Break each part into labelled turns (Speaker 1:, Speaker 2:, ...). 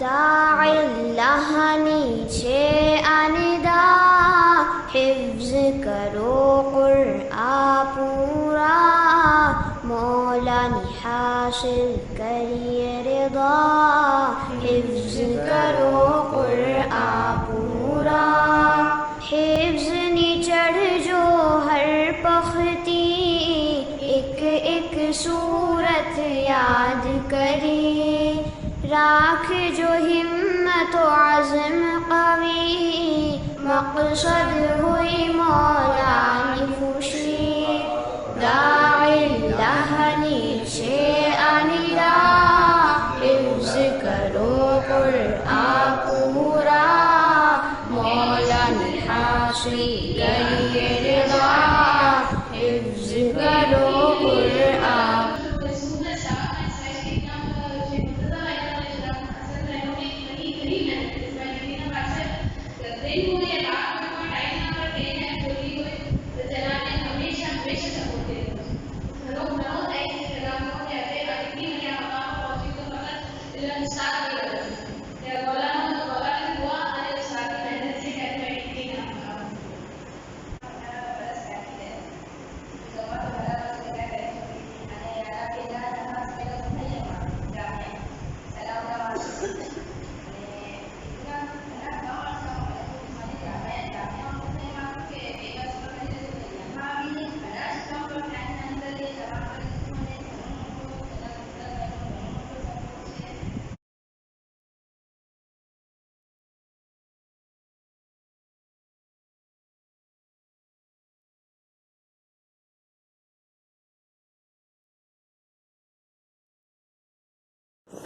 Speaker 1: दाई अल्लाह नीचे अनिदा हिफ्ज करो कुरआन पूरा मौला ने हासिल करिए रिदा हिफ्ज करो कुरआन पूरा हिफ्ज ने चढ़ जो हर पख्ती एक एक सूरत याद करी राख जो हिम्मत आज़म कवी मकसद हुई मौला की खुशी दाई अल्लाह नीचे अनिदा हिफ्ज करो कुरआन पूरा मौला ने हासिल करिए रिदा हिफ्ज करो कुरआन।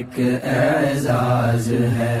Speaker 2: एक एजाज है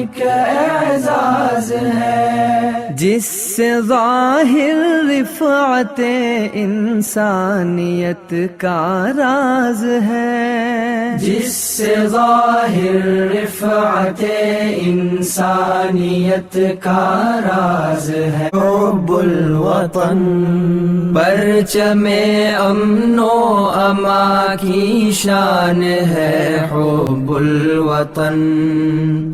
Speaker 2: एक एजाज है जिससे ज़ाहिर रिफ़अत इंसानियत का राज है, जिससे ज़ाहिर रिफ़अत इंसानियत का राज है। हुब्बुल वतन परचमे अमनो अमा की शान है, हुब्बुल वतन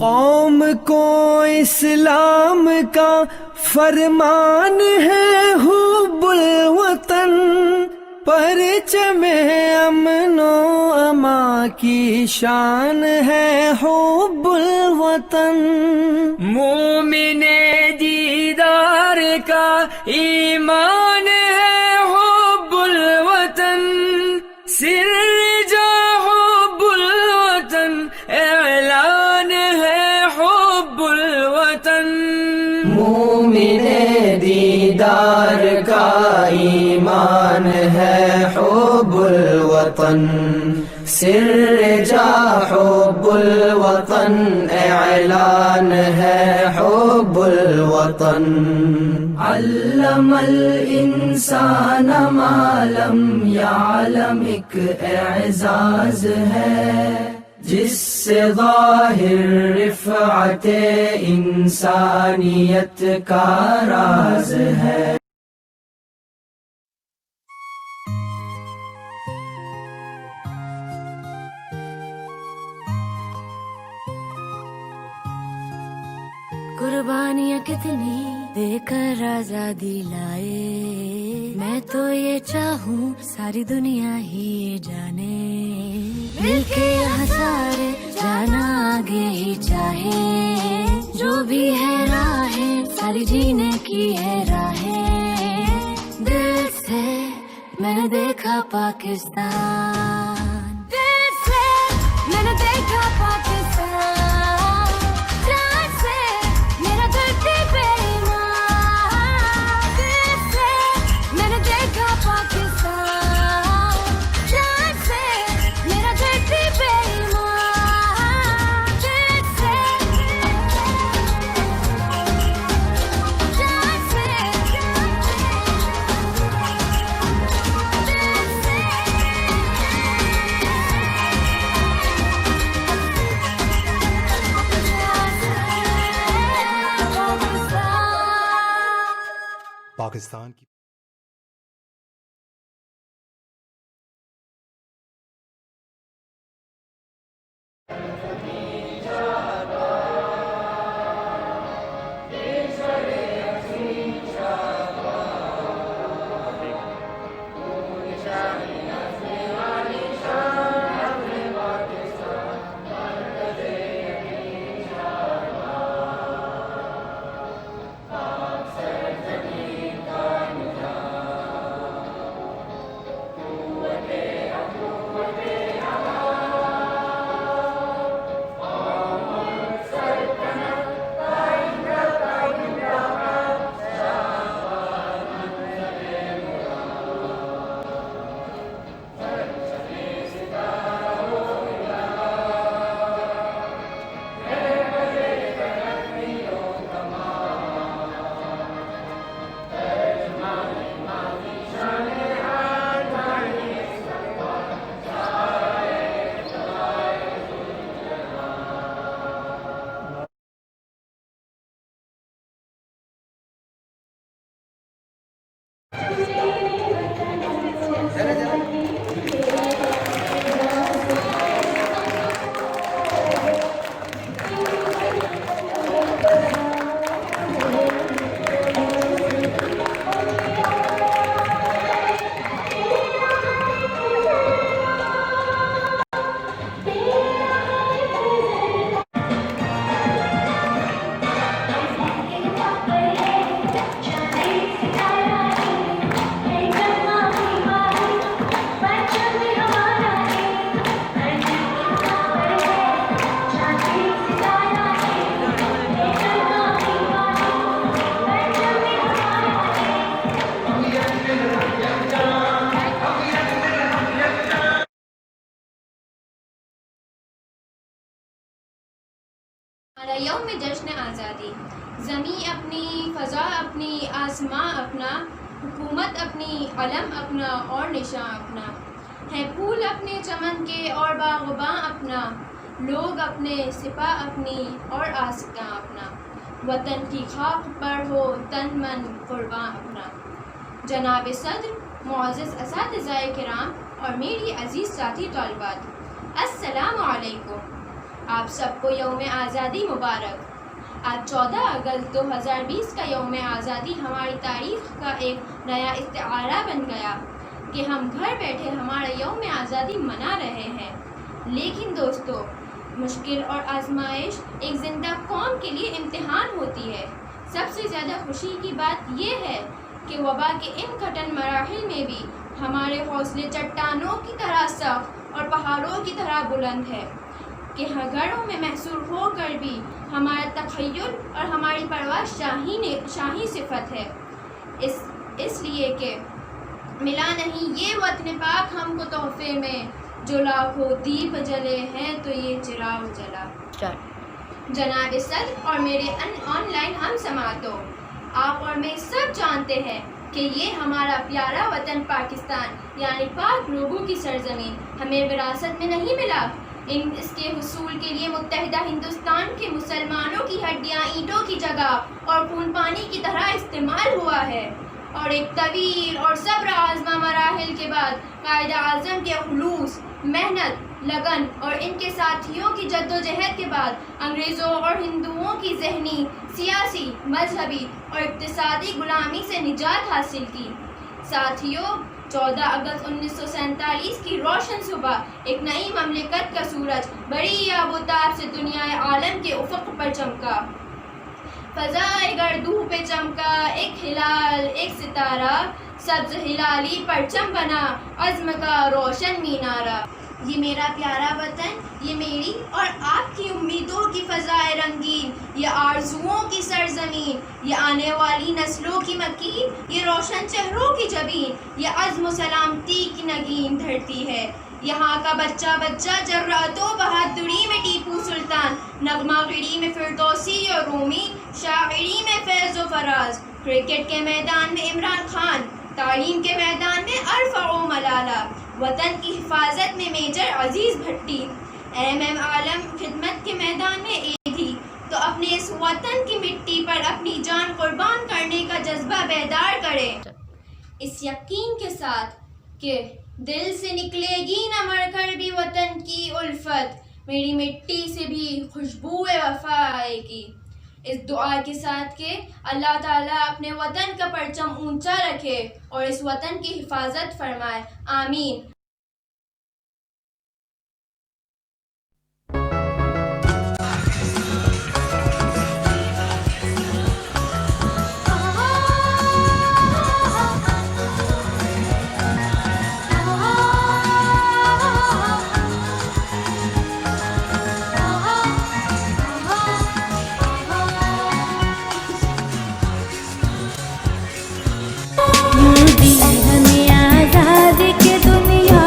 Speaker 2: कौम को इस्लाम का फरमान है, हुब्बुल वतन परचमे अमनो अमा की शान है, हुब्बुल वतन मोमिने दीदार का ईमान है, हुब्बुल वतन सिरजा हुब्बुल वतन ऐलान है, हुब्बुल वतन मोमिने दीदार का ईमान है, हुब्बुल वतन सिरजा हुब्बुल वतन ऐलान है, हुब्बुल वतन अल्लमल इंसान मा लम यअलम एक एजाज है, जिससे ज़ाहिर रिफ़अत इंसानियत का राज है।
Speaker 3: कुर्बानियाँ कितनी देकर आजादी लाए, मैं तो ये चाहूँ सारी दुनिया ही ये जाने, मिलके यहाँ सारे जाना आगे ही चाहे, जो भी है राहें सारी जीने की है राहें, दिल से मैंने देखा पाकिस्तान, दिल से मैंने देखा पाकिस्तान,
Speaker 4: पाकिस्तान की
Speaker 5: हमारा यौम जश्न आज़ादी। ज़मी अपनी, फ़ज़ा अपनी, आसमां अपना, हुकूमत अपनी, अलम अपना और निशान अपना, है फूल अपने चमन के और बाग़बां अपना, लोग अपने, सिपा अपनी और आस्कां अपना, वतन की खाक पर हो तन मन कुर्बां अपना। जनाब सद्र, मुअज़्ज़ज़ असातिज़ाए किराम और मेरी अज़ीज़ साथी तलबात, अस्सलामु अलैकुम। आप सबको यौम आज़ादी मुबारक। आज 14 अगस्त 2020 का यौम आज़ादी हमारी तारीख़ का एक नया इस्तिआरा बन गया कि हम घर बैठे हमारा यौम आज़ादी मना रहे हैं। लेकिन दोस्तों, मुश्किल और आजमाइश एक ज़िंदा कौम के लिए इम्तिहान होती है। सबसे ज़्यादा खुशी की बात यह है कि वबा के इन कठिन मराहिल में भी हमारे हौसले चट्टानों की तरह सख्त और पहाड़ों की तरह बुलंद है कि घरों में महसूर होकर भी हमारा तख़य्युल और हमारी परवाज़ शाही सिफत है। इसलिए कि मिला नहीं ये वतन पाक हमको तोहफे में, जो लाखों दीप जले हैं तो ये चिराग जला। जनाब सद्र और मेरे ऑनलाइन हम समातों, आप और मैं सब जानते हैं कि ये हमारा प्यारा वतन पाकिस्तान यानी पाक लोगों की सरजमीन हमें विरासत में नहीं मिला। इसके हुसूल के लिए मुत्तहिदा हिंदुस्तान के मुसलमानों की हड्डियाँ ईंटों की जगह और खून पानी की तरह इस्तेमाल हुआ है। और एक तवील और सब्र आज़मा मराहिल के बाद कायद आज़म के खुलूस, मेहनत, लगन और इनके साथियों की जद्दोजहद के बाद अंग्रेज़ों और हिंदुओं की जहनी, सियासी, मजहबी और इक़्तिसादी गुलामी से निजात हासिल की। साथियों, 14 अगस्त 1947 की रोशन सुबह एक नई ममलिकत का सूरज बड़ी आबोताब से दुनियाए आलम के उफ़क़ पर चमका। फ़ज़ाए गर्दू पे चमका एक हिलाल, एक सितारा, सब्ज़ हिलाली परचम बना अज़्म का रोशन मीनारा। ये मेरा प्यारा वतन, ये मेरी और आपकी उम्मीदों की फ़ज़ाए रंगीन, ये आरज़ुओं की सरज़मीन, ये आने वाली नस्लों की मकीन, ये रोशन चेहरों की जबीन, ये अज़्म सलामती की नगीन धरती है। यहाँ का बच्चा बच्चा जर्रातो बहादुरी में टीपू सुल्तान, नगमागिरी में फिरदौसी और रूमी, शायरी में फैज़ व फराज, क्रिकेट के मैदान में इमरान खान, तालीम के मैदान में अरफ़ा व मलाला, वतन की हिफाजत में मेजर अजीज़ भट्टी, एम आलम खिदमत के मैदान में एधी। तो अपने इस वतन की मिट्टी पर अपनी जान कुर्बान करने का जज्बा बेदार करें, इस यकीन के साथ कि दिल से निकलेगी न मरकर भी वतन की उल्फत, मेरी मिट्टी से भी खुशबूए वफा आएगी। इस दुआ के साथ कि अल्लाह ताला अपने वतन का परचम ऊंचा रखे और इस वतन की हिफाजत फरमाए। आमीन।
Speaker 3: हमें आज़ादी के दुनिया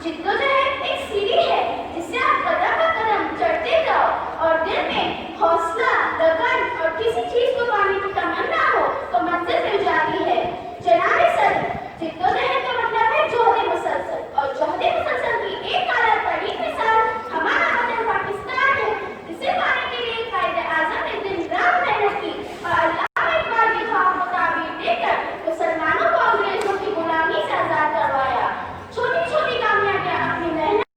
Speaker 4: जिद्दोजहद एक सीढ़ी है जिससे आप कदम ब कदम चढ़ते जाओ और दिल में हौसला, लगन और किसी चीज को पाने की तमन्ना हो तो मंजिल मिल जाती है। जनाब सर, जिद्दोजहद का मतलब है जोहद मुसलसल, और जोहद मुसलसल की एक आला तरीन मिसाल हमारा वतन पाकिस्तान है। इसे पाने के लिए कायदे आजम ने दिन रात मेहनत की और अल्लाह इकबाल के ख्वाब को ताबीर देकर मुसलमानों को अंग्रेजों की गुलामी से आजाद करवाया। छोटी छोटी कामयाबियां अपनी मेहनत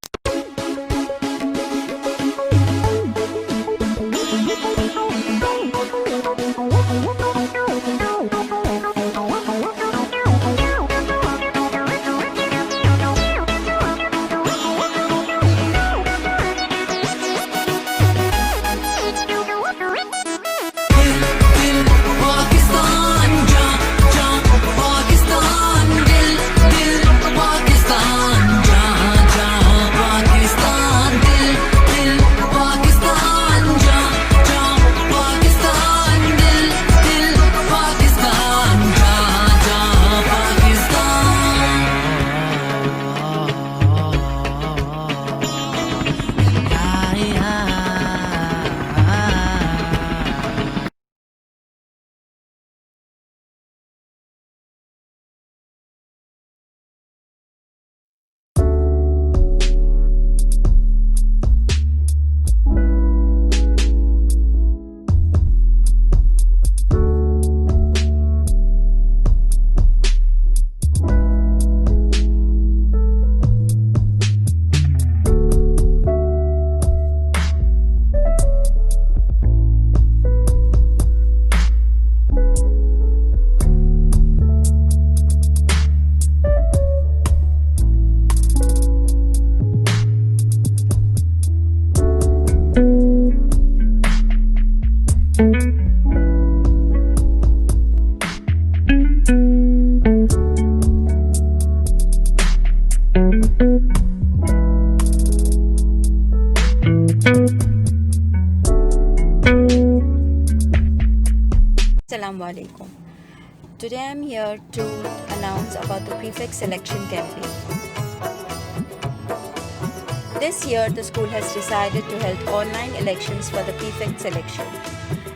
Speaker 6: Assalamualaikum. Today I am here to announce about the prefect selection campaign. This year the school has decided to hold online elections for the prefect selection.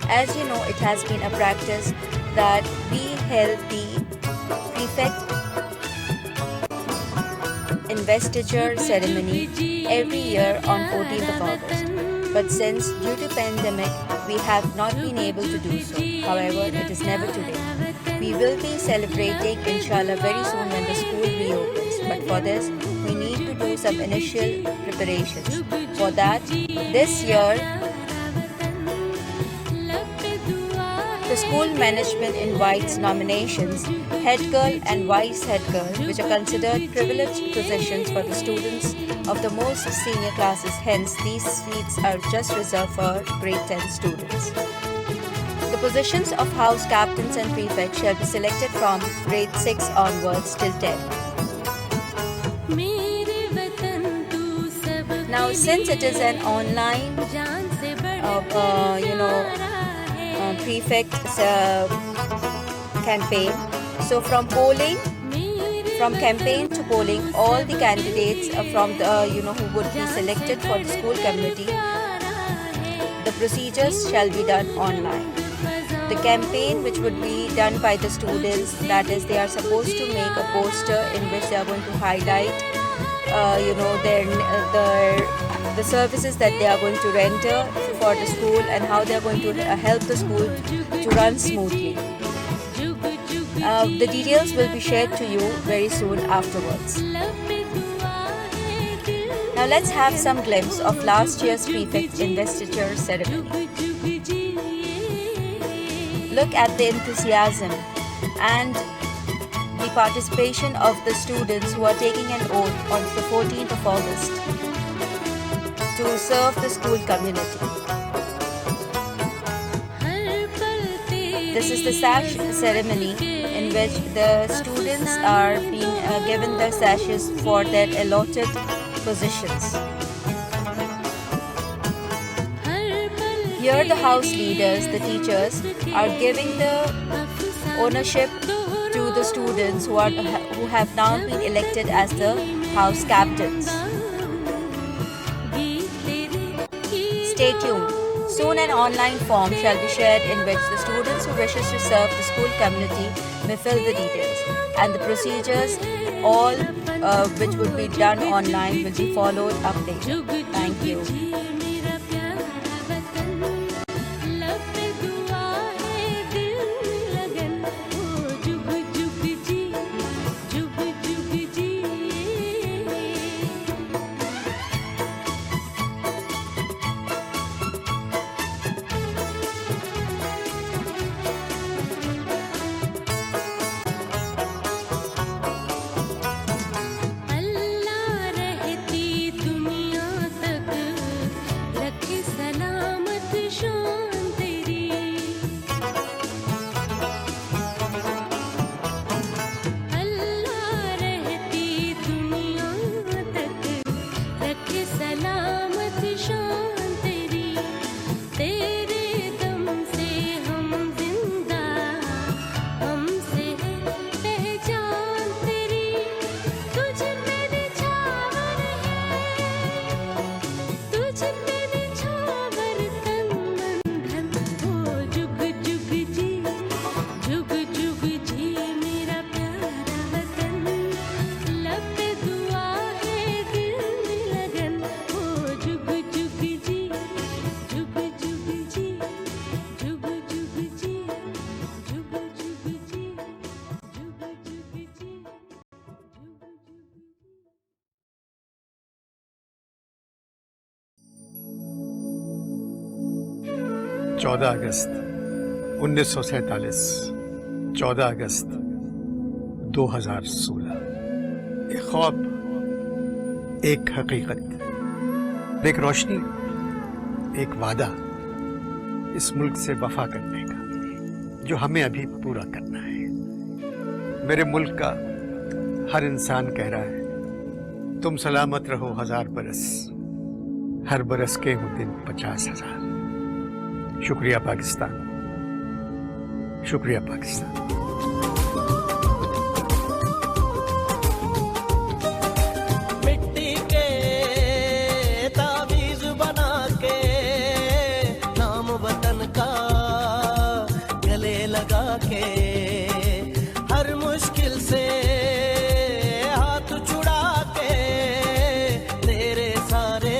Speaker 6: As you know, it has been a practice that we held the prefect investiture ceremony every year on 14th of August. But since due to pandemic, we have not been able to do so. However, it is never too late. We will be celebrating inshallah very soon when the school reopens. But for this, we need to do some initial preparations. For that, this year, the school management invites nominations, head girl and vice head girl, which are considered privileged positions for the students of the most senior classes. Hence, these seats are just reserved for grade 10 students. The positions of house captains and prefects shall be selected from grade 6 onwards till 10. Now, since it is an online, prefect campaign, so from campaign to polling, all the candidates from the who would be selected for the school committee, the procedures shall be done online. The campaign which would be done by the students, that is, they are supposed to make a poster in which they are going to highlight the services that they are going to render for the school and how they are going to help the school to run smoothly. The details will be shared to you very soon afterwards. Now let's have some glimpse of last year's prefect investiture ceremony. Look at the enthusiasm and the participation of the students who are taking an oath on the 14th of August to serve the school community. This is the sash ceremony in which the students are being given their sashes for their allotted positions. Here the house leaders, the teachers, are giving the ownership to the students who have now been elected as the house captains. Stay tuned. Soon an online form shall be shared in which the students who wishes to serve the school community may fill the details, and the procedures all which would be done online will be followed updated. Thank you.
Speaker 7: चौदह अगस्त 1947, 14 अगस्त 2016। एक ख्वाब, एक हकीकत, एक रोशनी, एक वादा इस मुल्क से वफा करने का जो हमें अभी पूरा करना है। मेरे मुल्क का हर इंसान कह रहा है तुम सलामत रहो 1000 बरस, हर बरस के हो दिन 50,000। शुक्रिया पाकिस्तान, शुक्रिया पाकिस्तान।
Speaker 8: मिट्टी के तावीज़ बना के नाम वतन का गले लगा के हर मुश्किल से हाथ छुड़ा के तेरे सारे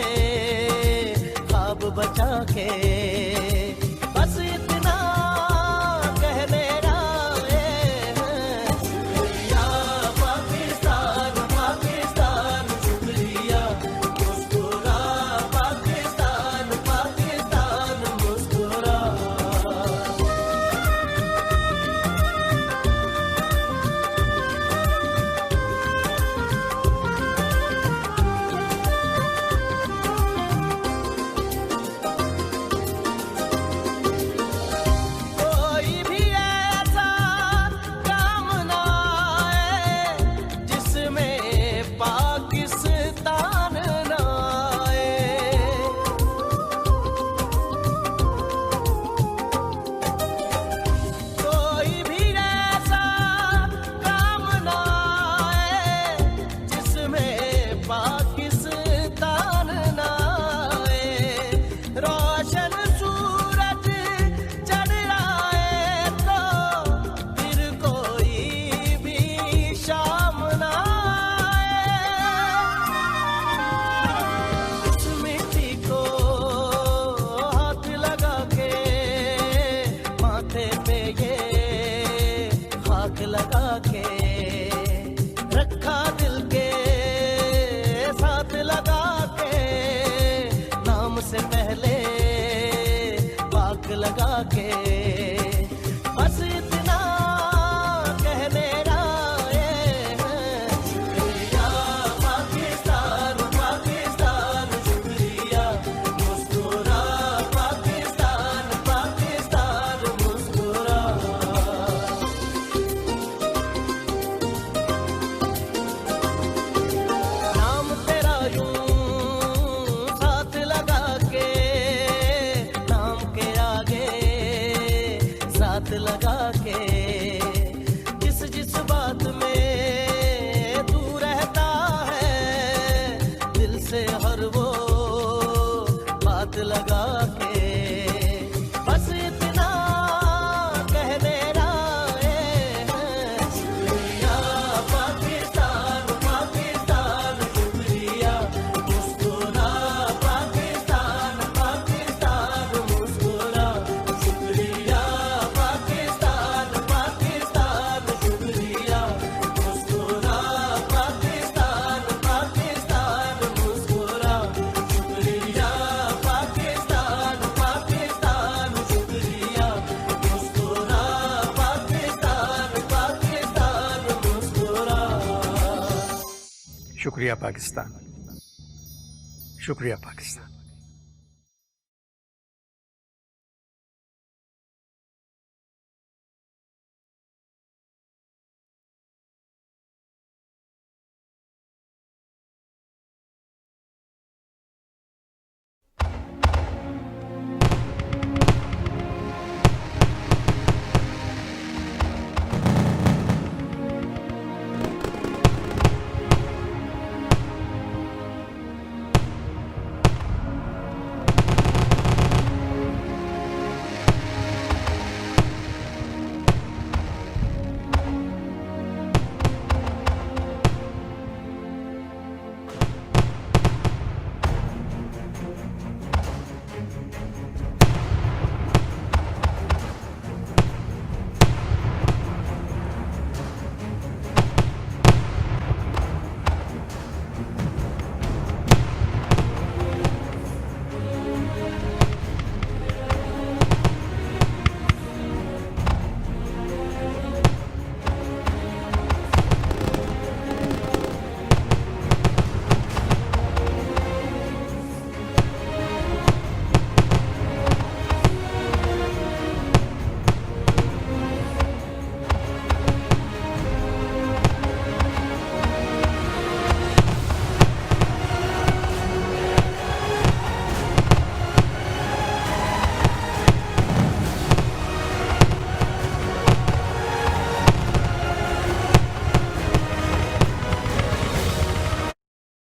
Speaker 8: ख्वाब बचा के बस इतना कह मेरा हाथ लगा के बस इतना कह देना है। शुक्रिया पाकिस्तान पाकिस्तान शुक्रिया, मुस्कुरा पाकिस्तान पाकिस्तान मुस्कुरा। शुक्रिया पाकिस्तान पाकिस्तान शुक्रिया, मुस्कुरा पाकिस्तान पाकिस्तान मुस्कुरा। शुक्रिया पाकिस्तान पाकिस्तान शुक्रिया, मुस्कुरा पाकिस्तान पाकिस्तान मुस्कुरा।
Speaker 7: शुक्रिया पाकिस्तान, शुक्रिया पाकिस्तान।